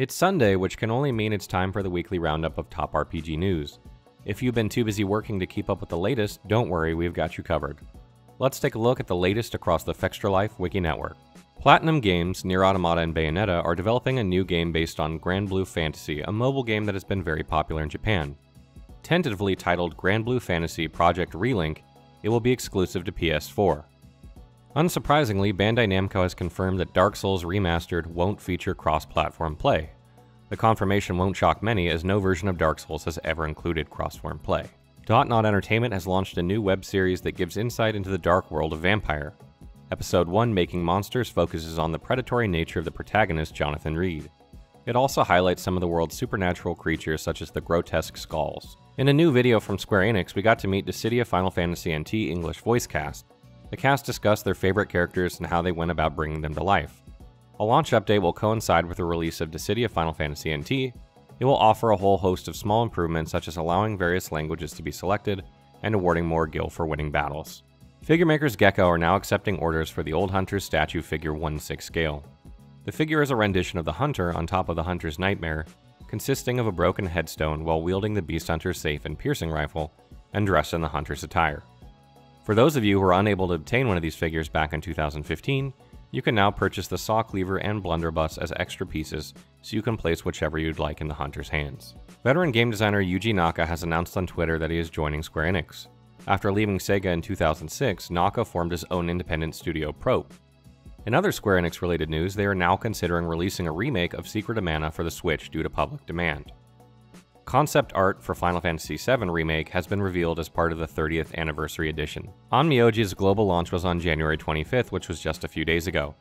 It's Sunday, which can only mean it's time for the weekly roundup of top RPG news. If you've been too busy working to keep up with the latest, don't worry, we've got you covered. Let's take a look at the latest across the Fextralife wiki network. Platinum Games, Nier Automata, and Bayonetta are developing a new game based on Granblue Fantasy, a mobile game that has been very popular in Japan. Tentatively titled Granblue Fantasy Project Relink, it will be exclusive to PS4. Unsurprisingly, Bandai Namco has confirmed that Dark Souls Remastered won't feature cross-platform play. The confirmation won't shock many, as no version of Dark Souls has ever included cross-platform play. Dotnod Entertainment has launched a new web series that gives insight into the dark world of Vampyr. Episode 1, Making Monsters, focuses on the predatory nature of the protagonist, Jonathan Reed. It also highlights some of the world's supernatural creatures, such as the grotesque skulls. In a new video from Square Enix, we got to meet Dissidia Final Fantasy NT English voice cast. The cast discussed their favorite characters and how they went about bringing them to life. A launch update will coincide with the release of Dissidia Final Fantasy NT. It will offer a whole host of small improvements, such as allowing various languages to be selected and awarding more gil for winning battles. Figure makers Gecko are now accepting orders for the Old Hunter's statue figure 1/6 scale. The figure is a rendition of the Hunter on top of the Hunter's Nightmare, consisting of a broken headstone while wielding the Beast Hunter's safe and piercing rifle, and dressed in the Hunter's attire. For those of you who were unable to obtain one of these figures back in 2015, you can now purchase the saw cleaver and blunderbuss as extra pieces, so you can place whichever you'd like in the Hunter's hands. Veteran game designer Yuji Naka has announced on Twitter that he is joining Square Enix. After leaving Sega in 2006, Naka formed his own independent studio, Probe. In other Square Enix related news, they are now considering releasing a remake of Secret of Mana for the Switch due to public demand. Concept art for Final Fantasy VII Remake has been revealed as part of the 30th anniversary edition. Onmyoji's global launch was on January 25th, which was just a few days ago.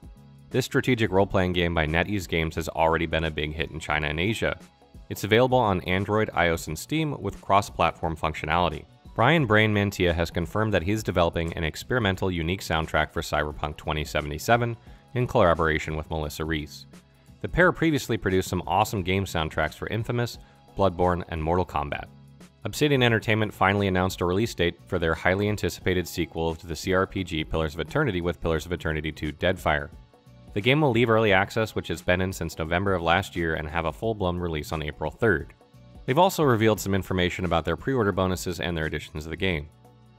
This strategic role-playing game by NetEase Games has already been a big hit in China and Asia. It's available on Android, iOS, and Steam with cross-platform functionality. Brian Brain Mantia has confirmed that he's developing an experimental unique soundtrack for Cyberpunk 2077 in collaboration with Melissa Reese. The pair previously produced some awesome game soundtracks for Infamous, Bloodborne, and Mortal Kombat. Obsidian Entertainment finally announced a release date for their highly anticipated sequel to the CRPG Pillars of Eternity with Pillars of Eternity 2 Deadfire. The game will leave early access, which has been in since November of last year, and have a full-blown release on April 3rd. They've also revealed some information about their pre-order bonuses and their additions to the game.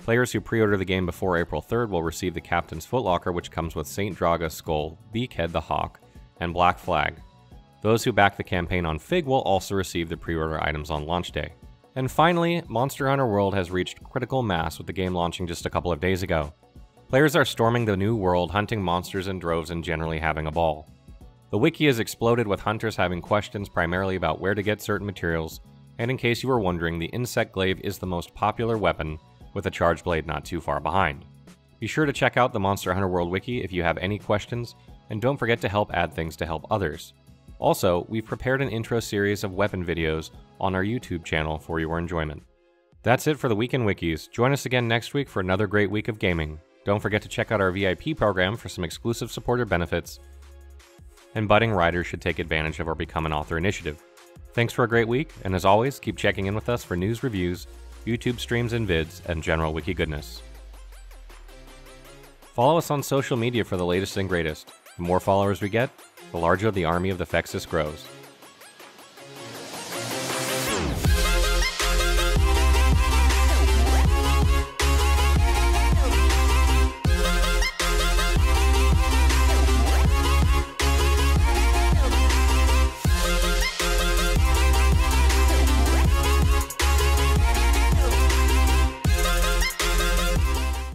Players who pre-order the game before April 3rd will receive the Captain's Footlocker, which comes with Saint Draga's Skull, Beakhead the Hawk, and Black Flag. Those who back the campaign on Fig will also receive the pre-order items on launch day. And finally, Monster Hunter World has reached critical mass with the game launching just a couple of days ago. Players are storming the new world, hunting monsters in droves, and generally having a ball. The wiki has exploded with hunters having questions primarily about where to get certain materials, and in case you were wondering, the Insect Glaive is the most popular weapon, with a charge blade not too far behind. Be sure to check out the Monster Hunter World wiki if you have any questions, and don't forget to help add things to help others. Also, we've prepared an intro series of weapon videos on our YouTube channel for your enjoyment. That's it for the Week in Wikis. Join us again next week for another great week of gaming. Don't forget to check out our VIP program for some exclusive supporter benefits, and budding writers should take advantage of our Become an Author initiative. Thanks for a great week, and as always, keep checking in with us for news, reviews, YouTube streams and vids, and general wiki goodness. Follow us on social media for the latest and greatest. The more followers we get, the larger the army of the Fexus grows.